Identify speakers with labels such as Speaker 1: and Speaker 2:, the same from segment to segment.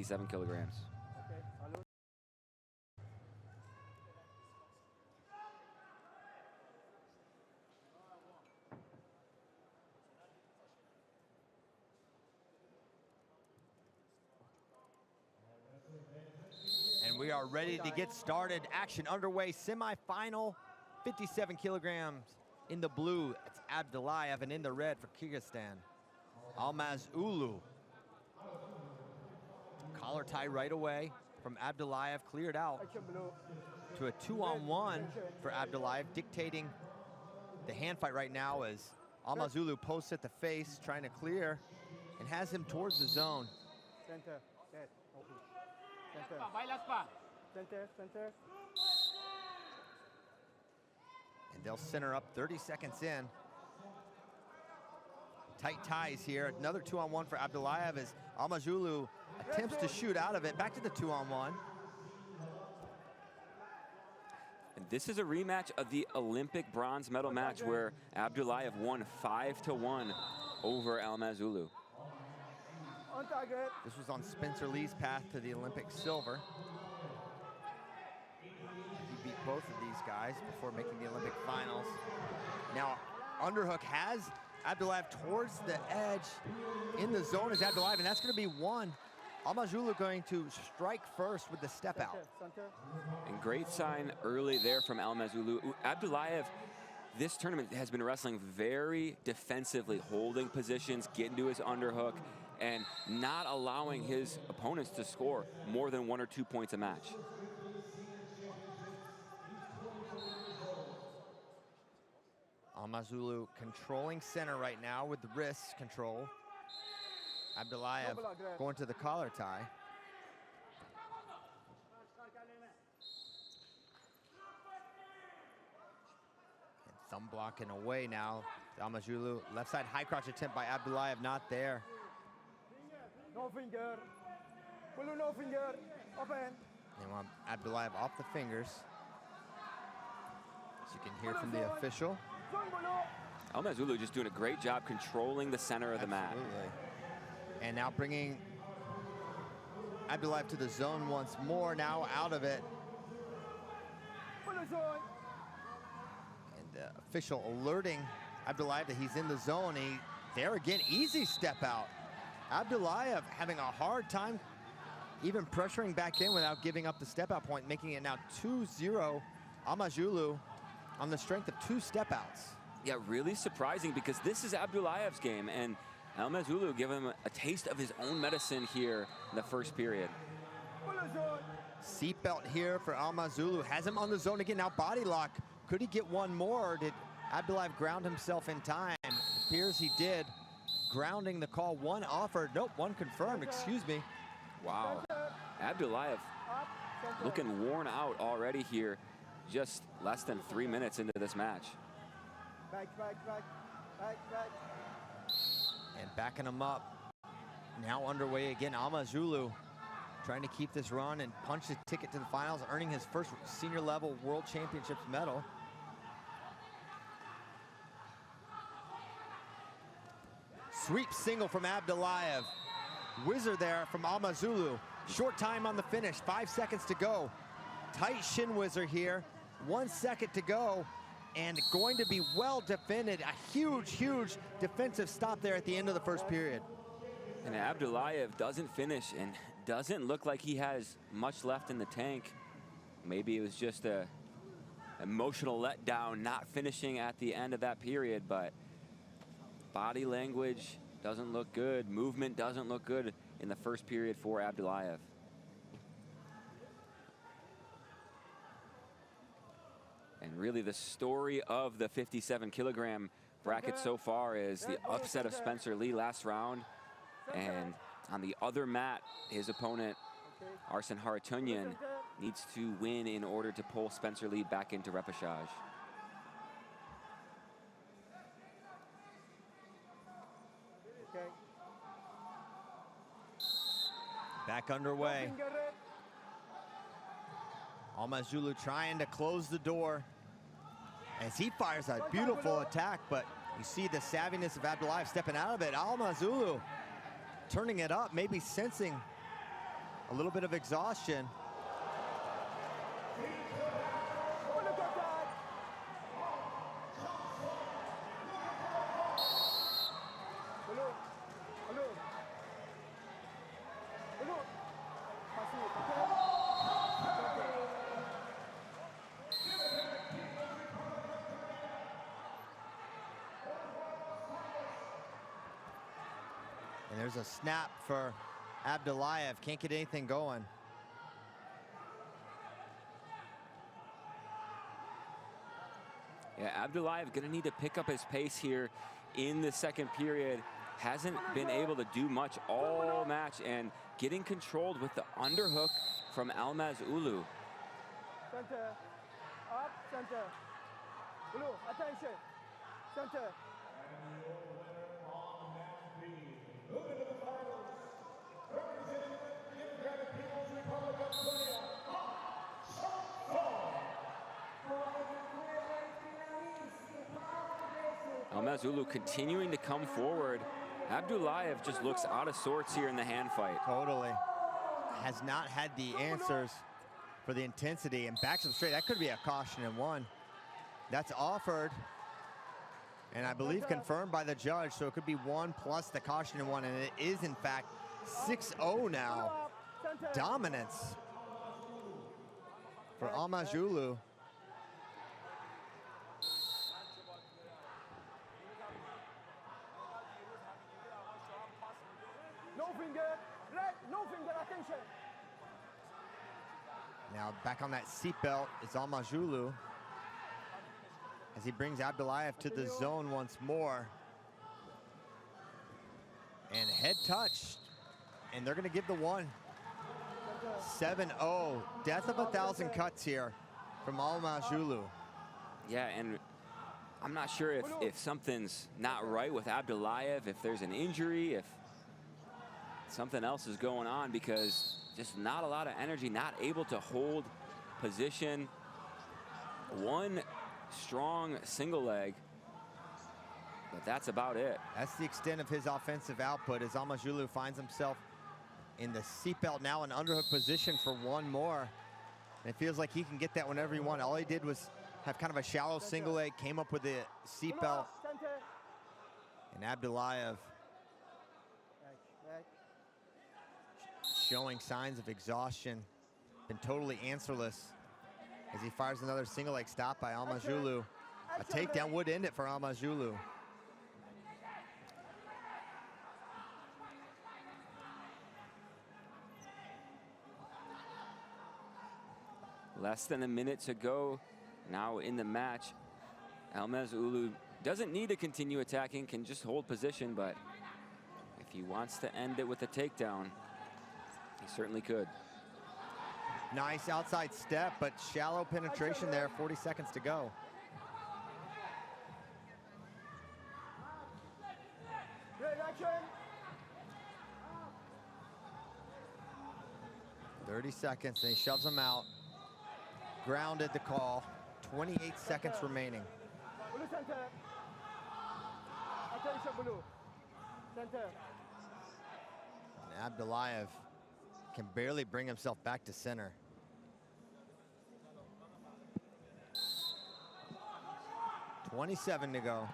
Speaker 1: 57 kilograms.
Speaker 2: And we are ready to get started. Action underway, semi-final, 57 kilograms. In the blue, it's Abdullayev, and in the red for Kyrgyzstan, Алмаз уулу. Collar tie right away from Abdullayev, cleared out to a 2-on-1 for Abdullayev, dictating the hand fight right now as Алмаз уулу posts at the face, trying to clear, and has him towards the zone.
Speaker 3: Center. Center.
Speaker 2: And they'll center up 30 seconds in. Tight ties here. Another 2-on-1 for Abdullayev as Алмаз уулу attempts to shoot out of it. Back to the 2-on-1.
Speaker 1: And this is a rematch of the Olympic bronze medal match where Abdullayev won 5-1 over Алмаз уулу.
Speaker 2: This was on Spencer Lee's path to the Olympic silver. He beat both of these guys before making the Olympic finals. Now, underhook has Abdullayev towards the edge. In the zone is Abdullayev, and that's going to be one. Алмаз уулу going to strike first with the step out.
Speaker 1: And great sign early there from Алмаз уулу. Abdullayev, this tournament has been wrestling very defensively, holding positions, getting to his underhook, and not allowing his opponents to score more than 1 or 2 points a match.
Speaker 2: Алмаз уулу controlling center right now with the wrist control. Abdullayev going to the collar tie. And thumb blocking away now. Алмаз уулу, left side high crotch attempt by Abdullayev, not there.
Speaker 3: No finger. No finger. Open.
Speaker 2: They want Abdullayev off the fingers. As you can hear from the official.
Speaker 1: Алмаз уулу just doing a great job controlling the center of the mat.
Speaker 2: And now bringing Abdullayev to the zone once more, now out of it. And the official alerting Abdullayev that he's in the zone. There again, easy step out. Abdullayev having a hard time even pressuring back in without giving up the step out point, making it now 2-0 Алмаз уулу on the strength of 2 step outs.
Speaker 1: Yeah, really surprising because this is Abdullayev's game, and Алмаз уулу gave him a taste of his own medicine here in the first period.
Speaker 2: Seatbelt here for Алмаз уулу, has him on the zone again, now body lock. Could he get one more, or did Abdullayev ground himself in time? It appears he did. Grounding the call, one offered, nope, one confirmed, excuse me.
Speaker 1: Wow, Abdullayev looking worn out already here, just less than 3 minutes into this match.
Speaker 3: Back.
Speaker 2: And backing him up, now underway again, Алмаз уулu trying to keep this run and punch the ticket to the finals, earning his first senior level World Championships medal. Sweep single from Abdullayev. Whizzer there from Алмаз уулu. Short time on the finish, 5 seconds to go. Tight shin whizzer here, 1 second to go, and going to be well defended. A huge defensive stop there at the end of the first period.
Speaker 1: And Abdullayev doesn't finish and doesn't look like he has much left in the tank. Maybe it was just a emotional letdown not finishing at the end of that period, but body language doesn't look good. Movement doesn't look good in the first period for Abdullayev. And really the story of the 57 kilogram bracket so far is the upset of Spencer Lee last round. And on the other mat, his opponent, Arsen Haratunyan, needs to win in order to pull Spencer Lee back into repechage.
Speaker 2: Back underway. Алмаз уулу trying to close the door as he fires a beautiful attack, but you see the savviness of Abdullayev stepping out of it. Алмаз уулu turning it up, maybe sensing A little bit of exhaustion. And there's a snap for Abdullayev. Can't get anything going.
Speaker 1: Yeah, Abdullayev gonna need to pick up his pace here in the second period. Hasn't been able to do much all match, and getting controlled with the underhook from Almaz Ulu.
Speaker 3: Center. Up. Center. Blue. Attention. Center.
Speaker 1: Almaz Ulu continuing to come forward. Abdullayev just looks out of sorts here in the hand fight.
Speaker 2: Totally. Has not had the answers for the intensity and backs him straight. That could be a caution in one. That's offered, and I believe confirmed by the judge, so it could be one plus the caution in one, and it is in fact 6-0 now. Dominance for Almaz Ulu.
Speaker 3: No finger. Red. No finger. Attention.
Speaker 2: Now back on that seatbelt is Almaz Ulu as he brings Abdullayev to the zone once more. And head touched, and they're gonna give the one. 7-0, death of 1,000 cuts here from Almaz Ulu.
Speaker 1: Yeah, and I'm not sure if something's not right with Abdullayev, if there's an injury, if something else is going on, because just not a lot of energy, not able to hold position. One strong single leg, but that's about it.
Speaker 2: That's the extent of his offensive output as Almaz Ulu finds himself in the seatbelt now in underhook position for one more. And it feels like he can get that whenever he wants. All he did was have kind of a shallow single leg, came up with the seatbelt. And Abdullayev showing signs of exhaustion, been totally answerless as he fires another single leg stop by Almaz Ulu. A takedown would end it for Almaz Ulu.
Speaker 1: Less than a minute to go now in the match. Almaz Ulu doesn't need to continue attacking, can just hold position, but if he wants to end it with a takedown, he certainly could.
Speaker 2: Nice outside step, but shallow penetration there, 40 seconds to go.
Speaker 3: Good action.
Speaker 2: 30 seconds, and he shoves him out. Grounded the call, 28 seconds remaining.
Speaker 3: Blue center. Attention, blue. Center.
Speaker 2: And Abdullayev can barely bring himself back to center. $27 to go.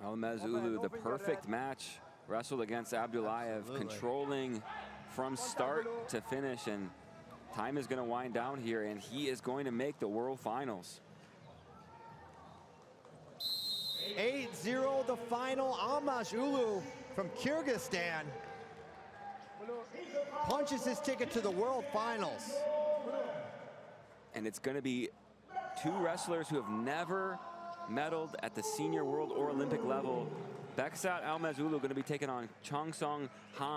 Speaker 1: Almaz Ulu, the perfect match, wrestled against Abdullayev, controlling from start to finish, and time is going to wind down here, and he is going to make the World Finals.
Speaker 2: 8-0 the final. Almaz Ulu from Kyrgyzstan punches his ticket to the World Finals.
Speaker 1: And it's going to be two wrestlers who have never medaled at the senior world or Olympic level. Bexat Almaz Ulu going to be taking on Chong Song Han.